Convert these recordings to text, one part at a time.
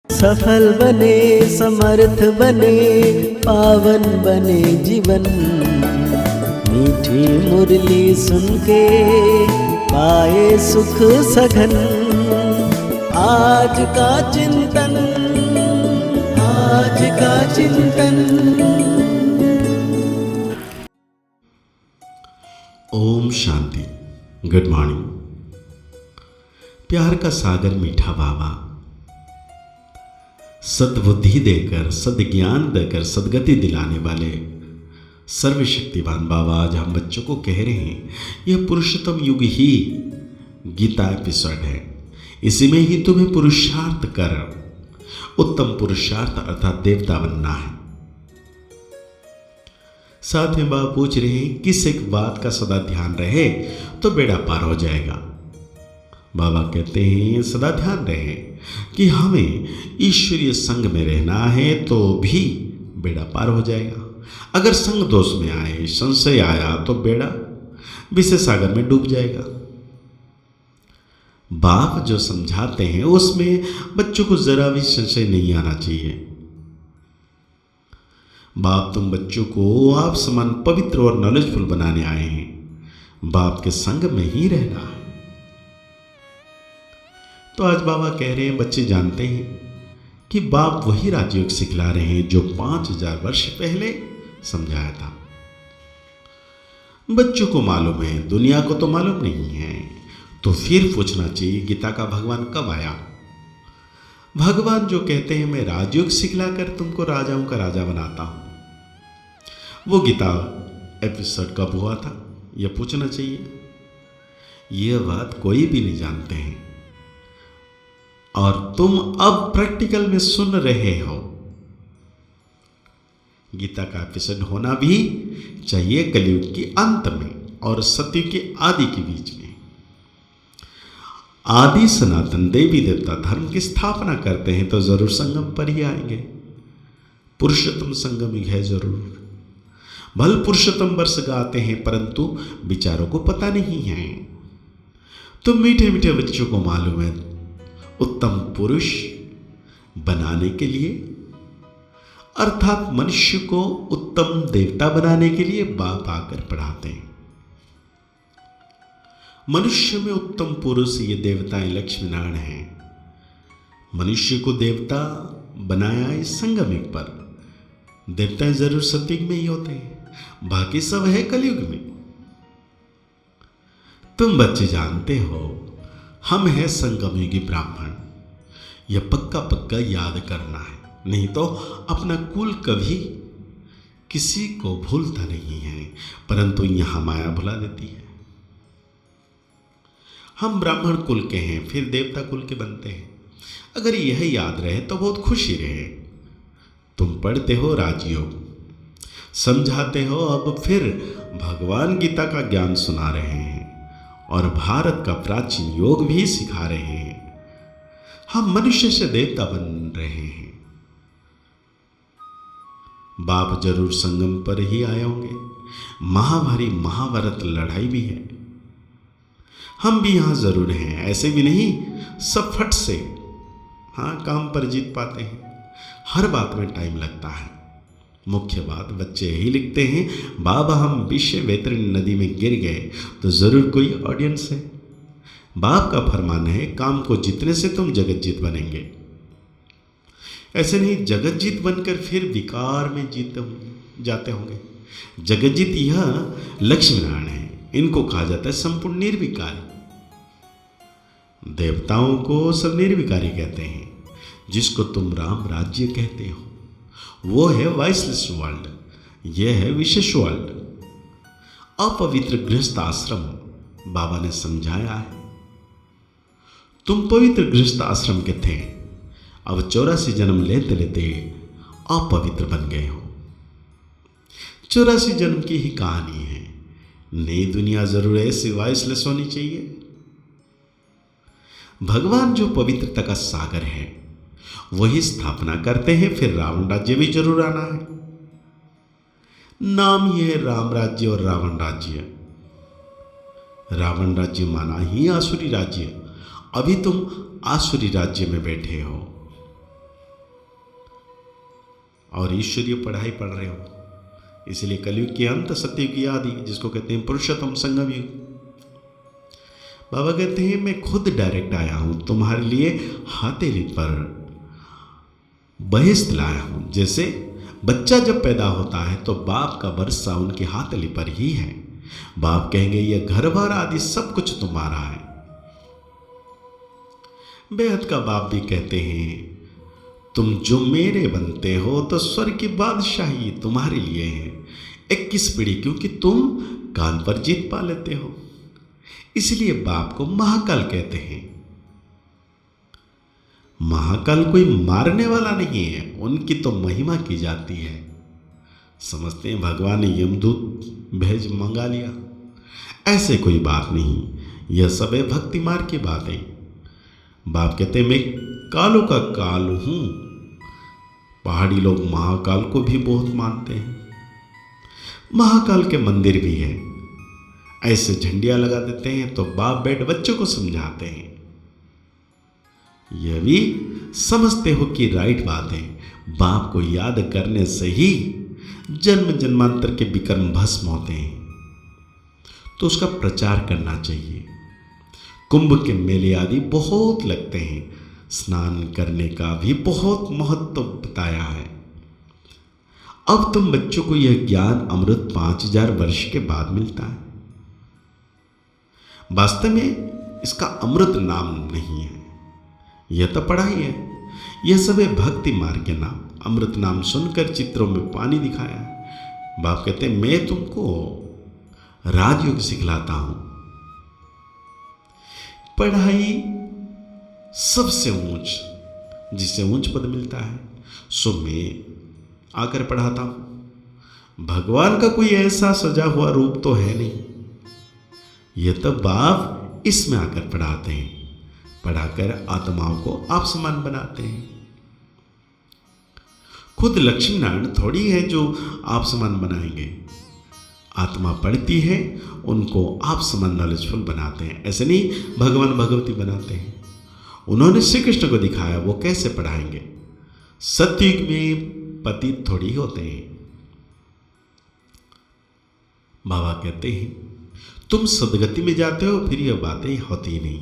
सफल बने, समर्थ बने, पावन बने जीवन। मीठी मुरली सुन के पाए सुख सघन। आज का चिंतन, आज का चिंतन। ओम शांति। Good morning. प्यार का सागर मीठा बाबा सद्बुद्धि देकर, सद्ज्ञान देकर सद्गति दिलाने वाले सर्वशक्तिवान बाबा आज हम बच्चों को कह रहे हैं, यह पुरुषोत्तम युग ही गीता एपिसोड है। इसी में ही तुम्हें पुरुषार्थ कर उत्तम पुरुषार्थ अर्थात देवता बनना है। साथ में बाबा पूछ रहे हैं किस एक बात का सदा ध्यान रहे तो बेड़ा पार हो जाएगा। बाबा कहते हैं सदा ध्यान रहे कि हमें ईश्वरीय संग में रहना है तो भी बेड़ा पार हो जाएगा। अगर संग दोष में आए, संशय आया तो बेड़ा विषय सागर में डूब जाएगा। बाप जो समझाते हैं उसमें बच्चों को जरा भी संशय नहीं आना चाहिए। बाप तुम बच्चों को आप समान पवित्र और नॉलेजफुल बनाने आए हैं। बाप के संग में ही रहना है। तो आज बाबा कह रहे हैं बच्चे जानते हैं कि बाप वही राजयोग सिखला रहे हैं जो 5000 वर्ष पहले समझाया था। बच्चों को मालूम है, दुनिया को तो मालूम नहीं है, तो फिर पूछना चाहिए गीता का भगवान कब आया। भगवान जो कहते हैं मैं राजयोग सिखलाकर तुमको राजाओं का राजा बनाता हूं, वो गीता एपिसोड कब हुआ था यह पूछना चाहिए। यह बात कोई भी नहीं जानते हैं और तुम अब प्रैक्टिकल में सुन रहे हो। गीता का एपिसोड होना भी चाहिए कलयुग के अंत में और सत्य के आदि के बीच में। आदि सनातन देवी देवता धर्म की स्थापना करते हैं तो जरूर संगम पर ही आएंगे। पुरुषोत्तम संगम ही है जरूर। भल पुरुषोत्तम वर्ष गाते हैं परंतु विचारों को पता नहीं है। तो मीठे मीठे बच्चों को मालूम है उत्तम पुरुष बनाने के लिए अर्थात मनुष्य को उत्तम देवता बनाने के लिए बाप आकर पढ़ाते हैं। मनुष्य में उत्तम पुरुष ये देवताएं लक्ष्मी नारायण हैं। मनुष्य को देवता बनाया इस संगमिक पर। देवताएं जरूर सतयुग में ही होते हैं, बाकी सब है कलयुग में। तुम बच्चे जानते हो हम हैं संगमयुगी ब्राह्मण। यह पक्का पक्का याद करना है, नहीं तो अपना कुल कभी किसी को भूलता नहीं है, परंतु यहां माया भुला देती है। हम ब्राह्मण कुल के हैं फिर देवता कुल के बनते हैं। अगर यह याद रहे तो बहुत खुशी रहे। तुम पढ़ते हो राजयोग, समझाते हो, अब फिर भगवान गीता का ज्ञान सुना रहे हैं और भारत का प्राचीन योग भी सिखा रहे हैं। हम मनुष्य से देवता बन रहे हैं। बाप जरूर संगम पर ही आए होंगे। महाभारी महाभारत लड़ाई भी है। हम भी यहां जरूर हैं, ऐसे भी नहीं सब फट से काम पर जीत पाते हैं। हर बात में टाइम लगता है। मुख्य बात बच्चे यही लिखते हैं बाबा हम विश्व वैतरणी नदी में गिर गए तो जरूर कोई ऑडियंस है। बाप का फरमान है काम को जीतने से तुम जगत जीत बनेंगे। ऐसे नहीं जगत जीत बनकर फिर विकार में जीत जाते होंगे। जगत जीत यह लक्ष्मी नारायण है, इनको कहा जाता है संपूर्ण निर्विकारी। देवताओं को सब निर्विकारी कहते हैं। जिसको तुम राम राज्य कहते हो वो है वाइसलेस वर्ल्ड, यह है विशेष वर्ल्ड। अपवित्र गृहस्थ आश्रम बाबा ने समझाया है। तुम पवित्र गृहस्थ आश्रम के थे, अब 84 जन्म लेते लेते अपवित्र बन गए हो। 84 जन्म की ही कहानी है। नई दुनिया जरूर ऐसी वाइसलेस होनी चाहिए। भगवान जो पवित्रता का सागर है वही स्थापना करते हैं, फिर रावण राज्य भी जरूर आना है। नाम यह है राम राज्य और रावण राज्य। रावण राज्य माना ही आसुरी राज्य। अभी तुम आसुरी राज्य में बैठे हो। और ईश्वरीय पढ़ाई पढ़ रहे हो। इसलिए कलयुग के अंत, सतयुग की आदि, जिसको कहते हैं पुरुषोत्तम संगम युग। बाबा कहते हैं मैं खुद डायरेक्ट आया हूं, तुम्हारे लिए हथेली पर बहिष्ठ लाया हूं। जैसे बच्चा जब पैदा होता है तो बाप का वर्षा उनके हथेली पर ही है। बाप कहेंगे यह घर बार आदि सब कुछ तुम्हारा है। बेहद का बाप भी कहते हैं तुम जो मेरे बनते हो तो स्वर्ग की बादशाही तुम्हारे लिए है। 21 पीढ़ी, क्योंकि तुम कान पर जीत पा लेते हो, इसलिए बाप को महाकाल कहते हैं। महाकाल कोई मारने वाला नहीं है, उनकी तो महिमा की जाती है। समझते हैं भगवान ने यमदूत भेज मंगा लिया, ऐसे कोई बात नहीं। यह सब है भक्ति मार्ग की बातें। बाप कहते मैं कालों का काल हूं। पहाड़ी लोग महाकाल को भी बहुत मानते हैं। महाकाल के मंदिर भी है, ऐसे झंडियां लगा देते हैं तो बाप बैठ बच्चों को समझाते हैं। यह भी समझते हो कि राइट बात है। बाप को याद करने से ही जन्म जन्मांतर के विकर्म भस्म होते हैं, तो उसका प्रचार करना चाहिए। कुंभ के मेले आदि बहुत लगते हैं, स्नान करने का भी बहुत महत्व बताया है। अब तुम बच्चों को यह ज्ञान अमृत 5000 वर्ष के बाद मिलता है। वास्तव में इसका अमृत नाम नहीं है, यह तो पढ़ाई है। यह सब है भक्ति मार्ग के नाम। अमृत नाम सुनकर चित्रों में पानी दिखाया। बाप कहते हैं मैं तुमको राजयोग सिखलाता हूं। पढ़ाई सबसे ऊंच, जिससे ऊंच पद मिलता है, सो मैं आकर पढ़ाता हूं। भगवान का कोई ऐसा सजा हुआ रूप तो है नहीं, यह तो बाप इसमें आकर पढ़ाते हैं। पढ़ाकर आत्माओं को आप समान बनाते हैं। खुद लक्ष्मी नारायण थोड़ी है जो आप समान बनाएंगे। आत्मा पढ़ती है, उनको आप समान नॉलेजफुल बनाते हैं। ऐसे नहीं भगवान भगवती बनाते हैं। उन्होंने श्री कृष्ण को दिखाया, वो कैसे पढ़ाएंगे। सतयुग में पतित थोड़ी होते हैं। बाबा कहते हैं तुम सदगति में जाते हो, फिर यह बातें होती नहीं।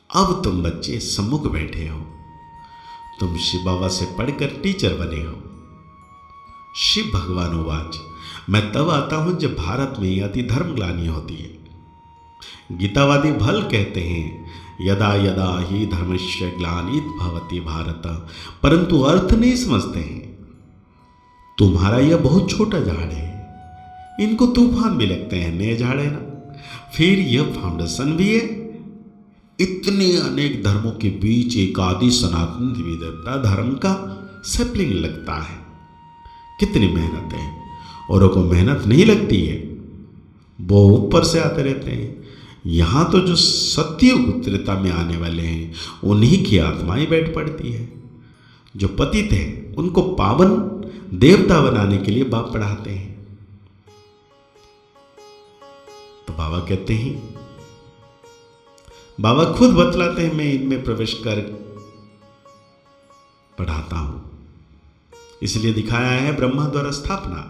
अब तुम बच्चे सम्मुख बैठे हो, तुम शिव बाबा से पढ़कर टीचर बने हो। शिव भगवान उवाच मैं तब आता हूं जब भारत में अति धर्म ग्लानि होती है। गीतावादी भल कहते हैं यदा यदा ही धर्मस्य ग्लानित भवति भारत, परंतु अर्थ नहीं समझते हैं। तुम्हारा यह बहुत छोटा झाड़ है, इनको तूफान भी लगते हैं, नए झाड़ है ना। फिर यह फाउंडेशन भी है। इतने अनेक धर्मों के बीच एक आदि सनातन देवी देवता धर्म का सैपलिंग लगता है। कितनी मेहनत है, औरों को मेहनत नहीं लगती है, वो ऊपर से आते रहते हैं। यहाँ तो जो सत्ययुग त्रेता में आने वाले हैं उन्हीं की आत्माएं बैठ पड़ती है। जो पतित हैं उनको पावन देवता बनाने के लिए बाप पढ़ाते हैं। तो बाबा कहते हैं, बाबा खुद बतलाते हैं मैं इनमें प्रवेश कर पढ़ाता हूं। इसलिए दिखाया है ब्रह्मा द्वारा स्थापना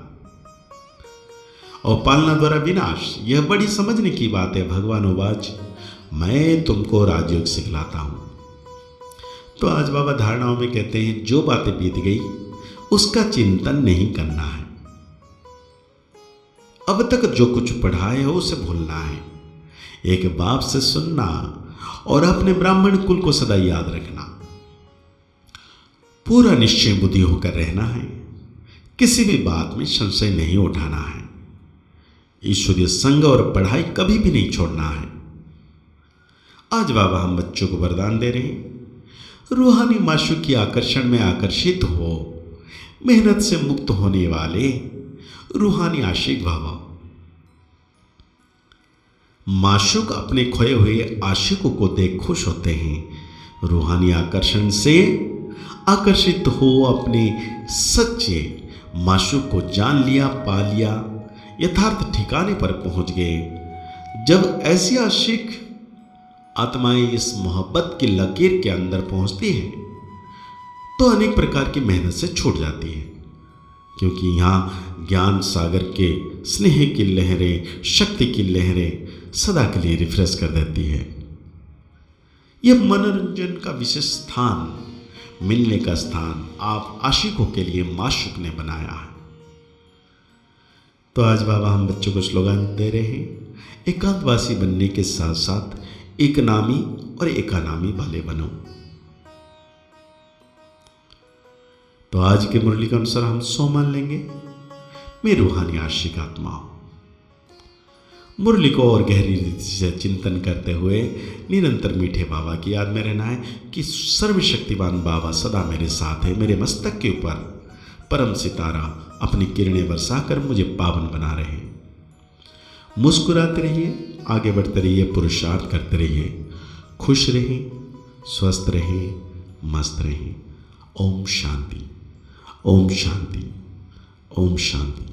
और पालना द्वारा विनाश। यह बड़ी समझने की बात है। भगवान उवाच मैं तुमको राजयोग सिखलाता हूं। तो आज बाबा धारणाओं में कहते हैं जो बातें बीत गई उसका चिंतन नहीं करना है। अब तक जो कुछ पढ़ा है उसे भूलना है। एक बाप से सुनना और अपने ब्राह्मण कुल को सदा याद रखना। पूरा निश्चय बुद्धि होकर रहना है। किसी भी बात में संशय नहीं उठाना है। ईश्वरीय संग और पढ़ाई कभी भी नहीं छोड़ना है। आज बाबा हम बच्चों को वरदान दे रहे हैं, रूहानी माशूक की आकर्षण में आकर्षित हो, मेहनत से मुक्त होने वाले रूहानी आशिक भव। माशूक अपने खोए हुए आशिकों को देख खुश होते हैं। रूहानी आकर्षण से आकर्षित हो अपने सच्चे माशूक को जान लिया, पा लिया, यथार्थ ठिकाने पर पहुंच गए। जब ऐसी आशिक आत्माएं इस मोहब्बत की लकीर के अंदर पहुंचती हैं तो तो अनेक प्रकार की मेहनत से छूट जाती है, क्योंकि यहाँ ज्ञान सागर के स्नेह की लहरें, शक्ति की लहरें सदा के लिए रिफ्रेश कर देती है। यह मनोरंजन का विशेष स्थान, मिलने का स्थान आप आशिकों के लिए माशूक ने बनाया है। तो आज बाबा हम बच्चों को स्लोगन दे रहे हैं, एकांतवासी बनने के साथ साथ एक नामी और एकानामी वाले बनो। तो आज की मुरली के अनुसार हम सो मान लेंगे। मेरी रूहानी आशिक आत्माओं, मुरली को और गहरी रीति से चिंतन करते हुए निरंतर मीठे बाबा की याद में रहना है कि सर्वशक्तिवान बाबा सदा मेरे साथ है। मेरे मस्तक के ऊपर परम सितारा अपनी किरणें बरसाकर मुझे पावन बना रहे हैं। मुस्कुराते रहिए, आगे बढ़ते रहिए, पुरुषार्थ करते रहिए, खुश रहें, स्वस्थ रहें, मस्त रहें। ओम शांति, ओम शांति, ओम शांति।